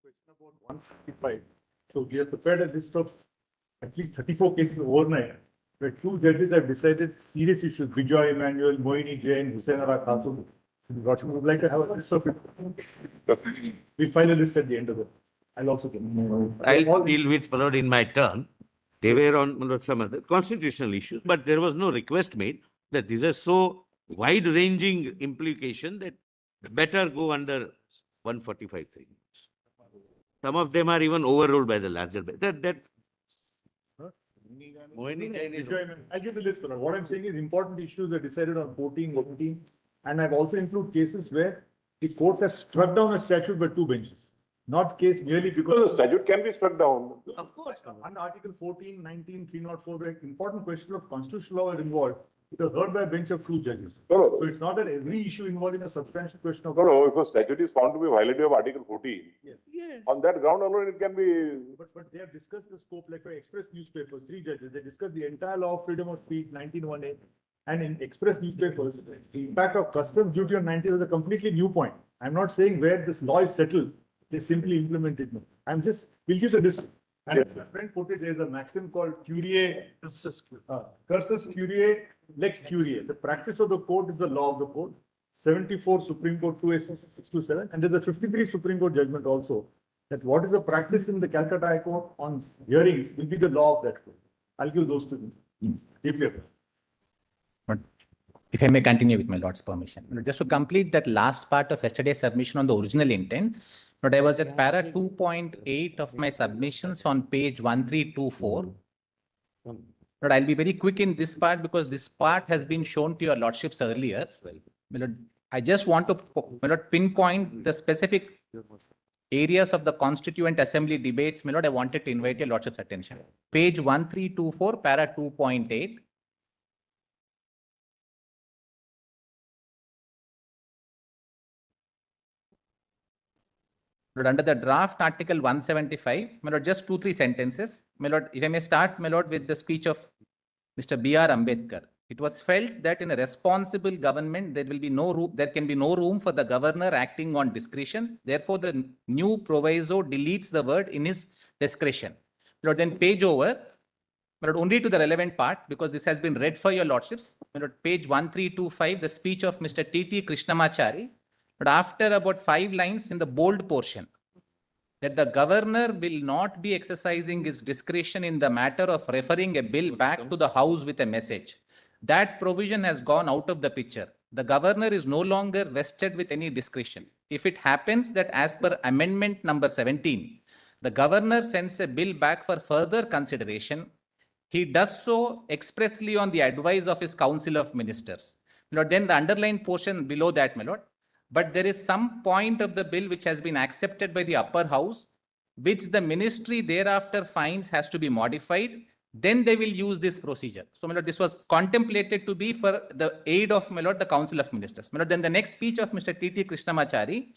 Question about 155. So we have prepared a list of at least 34 cases overnight where two judges have decided serious issues. Bijoy Emmanuel, Moini Jain, Husainara Khatun. Rochester would like to have a list of it. We'll file a list at the end of it. I'll also get. I'll deal with followed in my turn. They were on some other constitutional issues, but there was no request made that these are so wide-ranging implication that better go under 145(3). Some of them are even overruled by the larger. Moini Jain is. I'll give the list. But what I'm saying is important issues are decided on 14, 18, and I've also included cases where the courts have struck down a statute by two benches. Not case merely because the statute can be struck down. Of course. Under Article 14, 19, 304, where important questions of constitutional law are involved, it was heard by a bench of two judges. No. So it's not that every issue involving a substantial question of. No, if a statute is found to be violative of Article 14, Yes. on that ground alone it can be. But they have discussed the scope, like for Express newspapers, three judges, they discussed the entire law of freedom of speech, 19(1)(a), and in Express newspapers, the impact of customs duty on 19 was a completely new point. I'm not saying where this law is settled, they simply implement it. We'll give the list. And as my friend put it, there's a maxim called curiae cursus curiae, lex curiae. The practice of the court is the law of the court. 74 Supreme Court 28627, and there's a 53 Supreme Court judgment also that what is the practice in the Calcutta High Court on hearings will be the law of that court. I'll give those to you. Deeply. But if I may continue with my Lord's permission, just to complete that last part of yesterday's submission on the original intent, but I was at para 2.8 of my submissions on page 1324. But I'll be very quick in this part because this part has been shown to your lordships earlier. I just want to pinpoint the specific areas of the Constituent Assembly debates. I wanted to invite your lordship's attention. Page 1324, para 2.8. But under the draft article 175, my lord, just 2-3 sentences. My lord, if I may start, my lord, with the speech of Mr. B.R. Ambedkar. It was felt that in a responsible government, there can be no room for the governor acting on discretion. Therefore, the new proviso deletes the word in his discretion. My lord, then page over, my lord, only to the relevant part, because this has been read for your lordships. My lord, page 1325, the speech of Mr. T.T. Krishnamachari. But after about 5 lines in the bold portion, that the governor will not be exercising his discretion in the matter of referring a bill back to the House with a message. That provision has gone out of the picture. The governor is no longer vested with any discretion. If it happens that as per amendment number 17, the governor sends a bill back for further consideration, he does so expressly on the advice of his Council of Ministers. My lord, then the underlined portion below that, my lord. But there is some point of the bill which has been accepted by the upper house, which the ministry thereafter finds has to be modified. Then they will use this procedure. So, my lord, this was contemplated to be for the aid of, my lord, the Council of Ministers. My lord, then the next speech of Mr. T.T. Krishnamachari.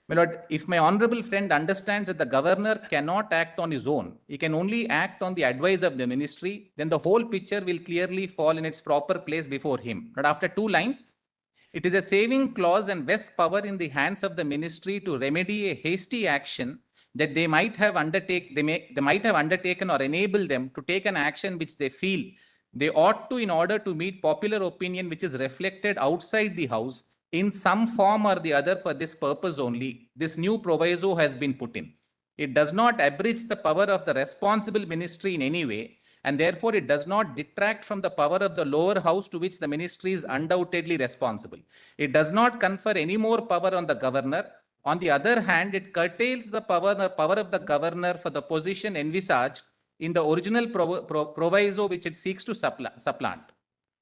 My lord, if my honorable friend understands that the governor cannot act on his own, he can only act on the advice of the ministry, then the whole picture will clearly fall in its proper place before him. But after 2 lines, it is a saving clause and vests power in the hands of the ministry to remedy a hasty action that they might have undertaken or enable them to take an action which they feel they ought to in order to meet popular opinion which is reflected outside the house in some form or the other. For this purpose only, this new proviso has been put in. It does not abridge the power of the responsible ministry in any way, and therefore it does not detract from the power of the lower house to which the ministry is undoubtedly responsible. It does not confer any more power on the governor. On the other hand, it curtails the power of the governor for the position envisaged in the original proviso which it seeks to supplant.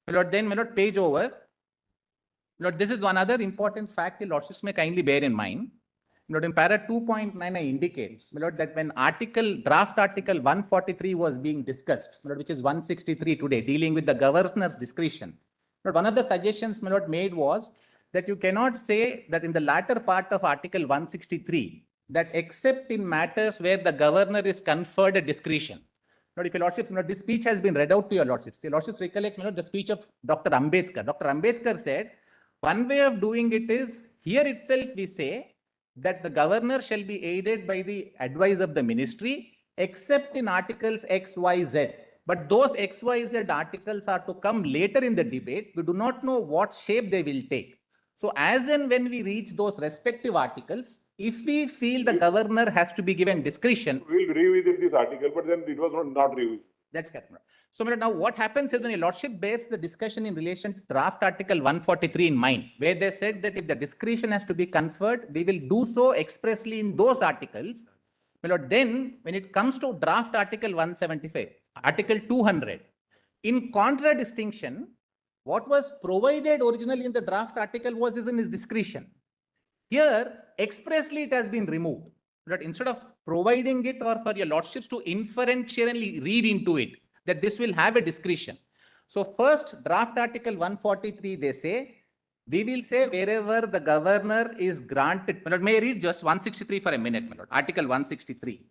My lord, then, my lord, page over. My lord, this is one other important fact the lordships may kindly bear in mind. My lord, in para 2.9, I indicate, my lord, that when draft article 143 was being discussed, my lord, which is 163 today, dealing with the governor's discretion. But one of the suggestions, my lord, made was that you cannot say that in the latter part of article 163, that except in matters where the governor is conferred a discretion. Now, if your lordships, this speech has been read out to your lordships. Your lordships recollect, the speech of Dr. Ambedkar. Dr. Ambedkar said, one way of doing it is, here itself we say that the governor shall be aided by the advice of the ministry, except in articles X, Y, Z. But those X, Y, Z articles are to come later in the debate. We do not know what shape they will take. So as and when we reach those respective articles, if we feel the governor has to be given discretion, We'll revisit this article, but then it was not revisited. that's correct. So now what happens is when your lordship based the discussion in relation to draft article 143 in mind, where they said that if the discretion has to be conferred, we will do so expressly in those articles. My lord, then when it comes to draft article 175, article 200, in contradistinction, what was provided originally in the draft article was in his discretion. Here, expressly it has been removed. But instead of providing it or for your lordships to inferentially read into it, that this will have a discretion. So first draft article 143, they say, we will say wherever the governor is granted. My lord, may I read just 163 for a minute, my lord? Article 163.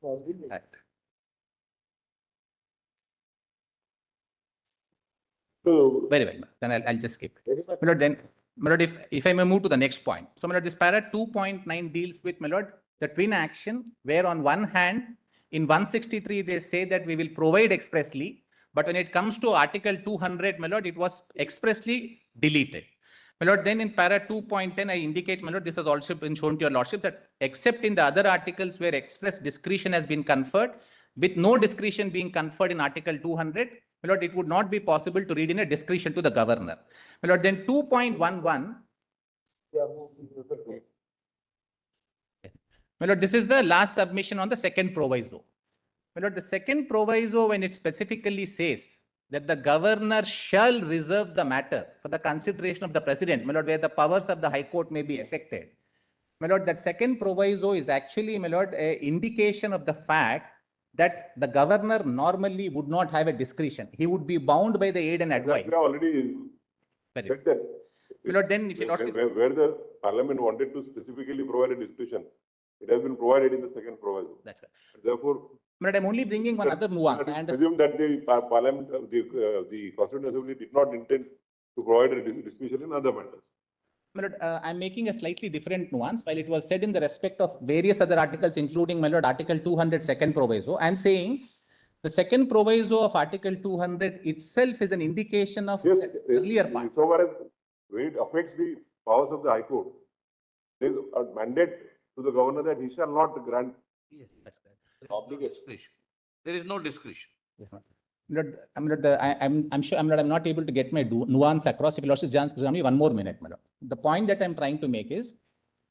Right. So, Very well. Then I'll just skip. My lord, then, my lord, if I may move to the next point. So, my lord, this para 2.9 deals with, my lord, the twin action, where on one hand, in 163, they say that we will provide expressly, but when it comes to Article 200, my lord, it was expressly deleted. My lord, then in para 2.10, I indicate, my lord, this has also been shown to your lordships that except in the other articles where express discretion has been conferred, with no discretion being conferred in Article 200, my lord, it would not be possible to read in a discretion to the governor. My lord, then 2.11. My lord, this is the last submission on the second proviso. My lord, the second proviso, when it specifically says that the governor shall reserve the matter for the consideration of the president, my lord, where the powers of the High Court may be affected. My lord, that second proviso is actually, my lord, an indication of the fact that the governor normally would not have a discretion. He would be bound by the aid and advice. we have already Very said that. My lord, then if you Where the parliament wanted to specifically provide a discretion, it has been provided in the second proviso. That's right. Therefore, But I'm only bringing one other nuance. I understand. presume that the parliament, the Constituent Assembly did not intend to provide a discretion in other matters. My lord, I'm making a slightly different nuance. While it was said in the respect of various other articles, including, my lord, Article 200 second proviso, I'm saying the second proviso of Article 200 itself is an indication of Yes, the earlier part. so far as when it affects the powers of the High Court, there is a mandate to the governor that he shall not grant. Yes, that's right. Obligation. There is no discretion. I'm sure I'm not able to get my nuance across. If you lordship just give me one more minute, my lord. The point that I'm trying to make is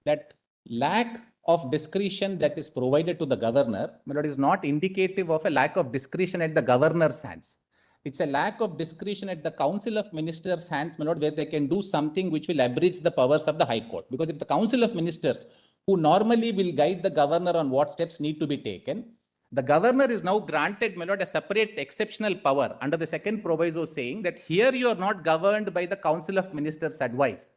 that lack of discretion that is provided to the governor, my lord, is not indicative of a lack of discretion at the governor's hands. It's a lack of discretion at the Council of Ministers' hands, my lord, where they can do something which will abridge the powers of the High Court. Because if the Council of Ministers, who normally will guide the governor on what steps need to be taken, the governor is now granted, my lord, a separate exceptional power under the second proviso saying that here you are not governed by the Council of Ministers' advice.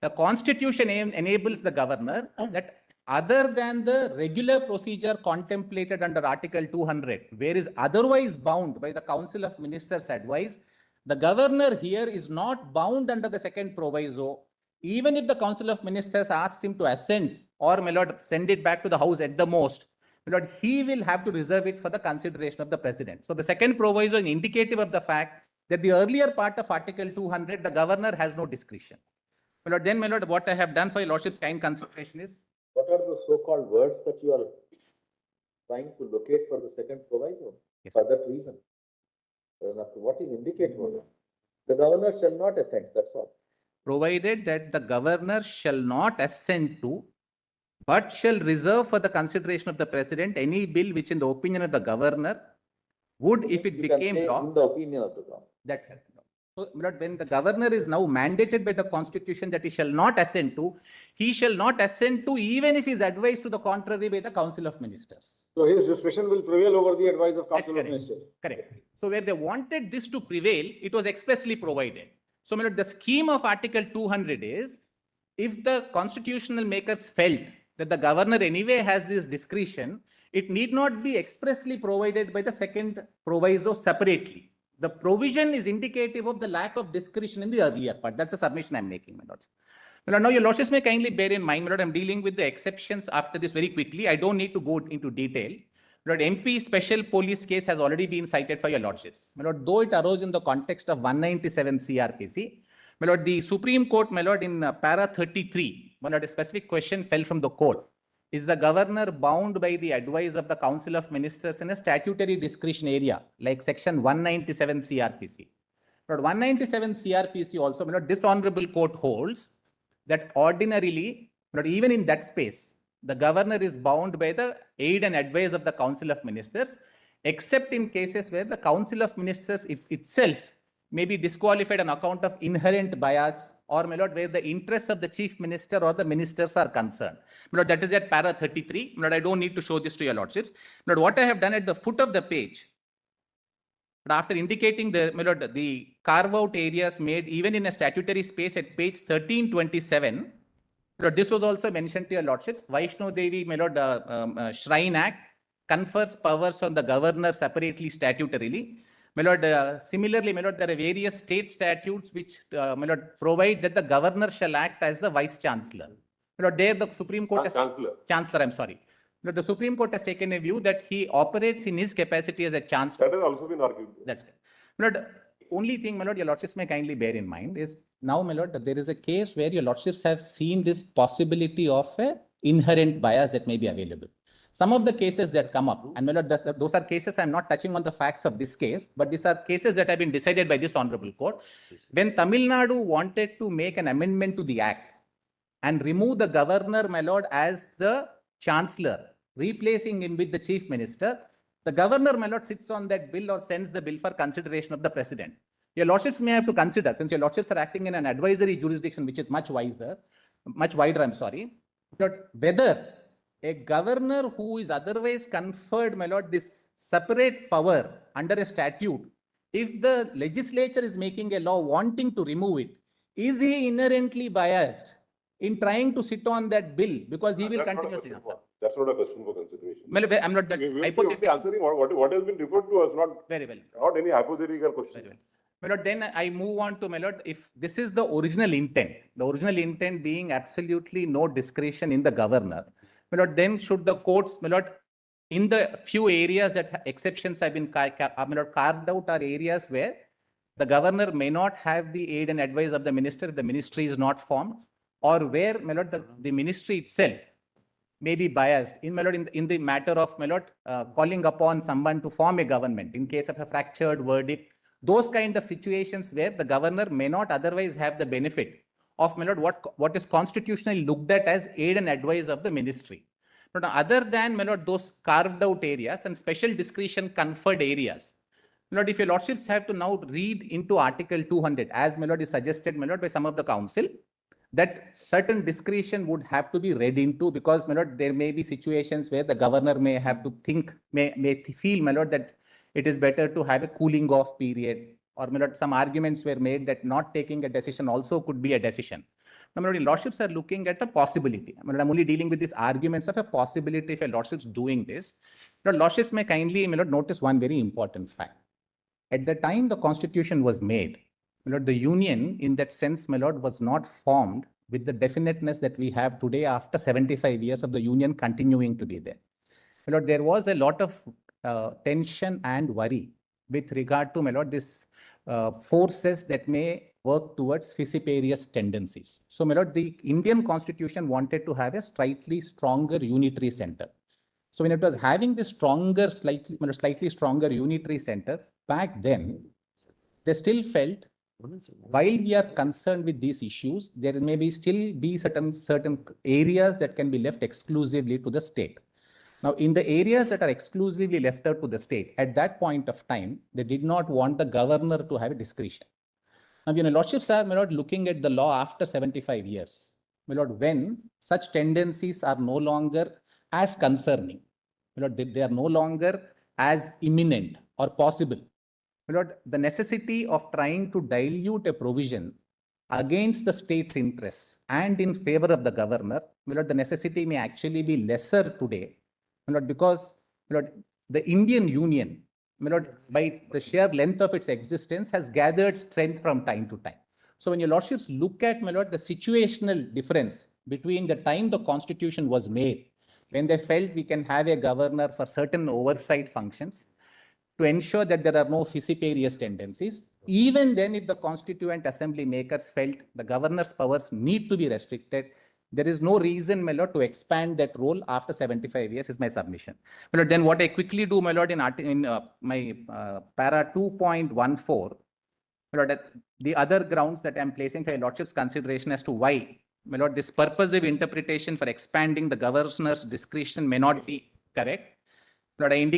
The Constitution enables the governor that other than the regular procedure contemplated under Article 200, where is otherwise bound by the Council of Ministers' advice, the governor here is not bound under the second proviso, even if the Council of Ministers asks him to assent or, my lord, send it back to the House at the most. My lord, he will have to reserve it for the consideration of the president. So the second proviso is indicative of the fact that the earlier part of Article 200, the governor has no discretion. My lord, then, my lord, what I have done for your lordship's kind consideration is, What are the so-called words that you are trying to locate for the second proviso? Yes. For that reason. What is indicated? The governor shall not assent, that's all. provided that the governor shall not assent to, but shall reserve for the consideration of the president any bill which in the opinion of the governor would, if it You can became say law. in the opinion of the governor. That's correct. So, my lord, when the governor is now mandated by the Constitution that he shall not assent to, he shall not assent to even if he is advised to the contrary by the Council of Ministers. So his discretion will prevail over the advice of That's correct. Correct. So where they wanted this to prevail, it was expressly provided. So, my lord, the scheme of Article 200 is, if the constitutional makers felt that the governor anyway has this discretion, it need not be expressly provided by the second proviso separately. The provision is indicative of the lack of discretion in the earlier part. That's the submission I'm making, my lords. My lord, now your lordships may kindly bear in mind, my lord, I'm dealing with the exceptions after this very quickly. I don't need to go into detail. My lord, MP special police case has already been cited for your lordships. My lord, though it arose in the context of 197 CRPC, my lord, the Supreme Court, my lord, in para 33, my lord, a specific question fell from the court. Is the governor bound by the advice of the Council of Ministers in a statutory discretion area, like section 197 CRPC? But 197 CRPC also, my lord, this honorable court holds that ordinarily, but even in that space, the governor is bound by the aid and advice of the Council of Ministers, except in cases where the Council of Ministers itself may be disqualified on account of inherent bias, or, my lord, where the interests of the chief minister or the ministers are concerned. My lord, that is at para 33. My lord, I don't need to show this to your lordships. My lord, what I have done at the foot of the page, but after indicating the, my lord, the carve out areas made even in a statutory space at page 1327, but this was also mentioned to your lordships. Vaishno Devi, my lord, Shrine Act confers powers on the governor separately statutorily. My lord, similarly, my lord, there are various state statutes which, my lord, provide that the governor shall act as the vice chancellor. My lord, there the Supreme Court has, chancellor, I'm sorry. My lord, the Supreme Court has taken a view that he operates in his capacity as a chancellor. That has also been argued. That's right. My lord, only thing, my lord, your lordships may kindly bear in mind is now, my lord, that there is a case where your lordships have seen this possibility of a inherent bias that may be available. Some of the cases that come up, and my lord, those are cases, I'm not touching on the facts of this case, but these are cases that have been decided by this honorable court. When Tamil Nadu wanted to make an amendment to the act and remove the governor, my lord, as the chancellor, replacing him with the chief minister, the governor, my lord, sits on that bill or sends the bill for consideration of the president. Your lordships may have to consider, since your lordships are acting in an advisory jurisdiction, which is much wider, I'm sorry, but whether a governor who is otherwise conferred, my lord, this separate power under a statute, if the legislature is making a law wanting to remove it, is he inherently biased in trying to sit on that bill because he will continue to? That's not a question for consideration. Well, I'm not that We will be only answering what has been referred to as not, very well. not any hypothetical question. Very well. My lord, then I move on to, my lord, if this is the original intent being absolutely no discretion in the governor, my lord, then should the courts, my lord, in the few areas that exceptions have been carved out are areas where the governor may not have the aid and advice of the minister if the ministry is not formed, or where, my lord, the ministry itself may be biased in, my lord, in the matter of, my lord, calling upon someone to form a government in case of a fractured verdict, those kind of situations where the governor may not otherwise have the benefit of, my lord, what is constitutionally looked at as aid and advice of the ministry. But other than, my lord, those carved out areas and special discretion conferred areas, my lord, if your lordships have to now read into Article 200, as, my lord, is suggested, my lord, by some of the council, that certain discretion would have to be read into, because, my lord, there may be situations where the governor may have to think, may feel, my lord, that it is better to have a cooling off period, or, my lord, some arguments were made that not taking a decision also could be a decision. Now, my lord, lordships are looking at a possibility. My lord, I'm only dealing with these arguments of a possibility if a lordship's doing this. Lord, lordships may kindly, my lord, notice one very important fact. At the time the constitution was made, my lord, the union in that sense, my lord, was not formed with the definiteness that we have today after 75 years of the union continuing to be there. My lord, there was a lot of tension and worry with regard to, my lord, this forces that may work towards fissiparous tendencies. So, my lord, the Indian constitution wanted to have a slightly stronger unitary center. So when it was having this stronger, slightly stronger unitary center, back then, they still felt, while we are concerned with these issues, there may be still be certain areas that can be left exclusively to the state. Now, in the areas that are exclusively left out to the state, at that point of time, they did not want the governor to have a discretion. Now, your lordships are, my lord, looking at the law after 75 years. My lord, when such tendencies are no longer as concerning, my lord, they are no longer as imminent or possible. My lord, the necessity of trying to dilute a provision against the state's interests and in favor of the governor, my lord, the necessity may actually be lesser today, my lord, because My lord, the Indian Union, my lord, by the sheer length of its existence, has gathered strength from time to time. So when your lordships look at, my lord, the situational difference between the time the constitution was made, when they felt we can have a governor for certain oversight functions, to ensure that there are no fissiparous tendencies. Even then, if the constituent assembly makers felt the governor's powers need to be restricted, there is no reason, my lord, to expand that role after 75 years is my submission. My lord, then what I quickly do, my lord, in my para 2.14, my lord, the other grounds that I'm placing for your lordship's consideration as to why, my lord, this purposive interpretation for expanding the governor's discretion may not be correct. My lord, I indicate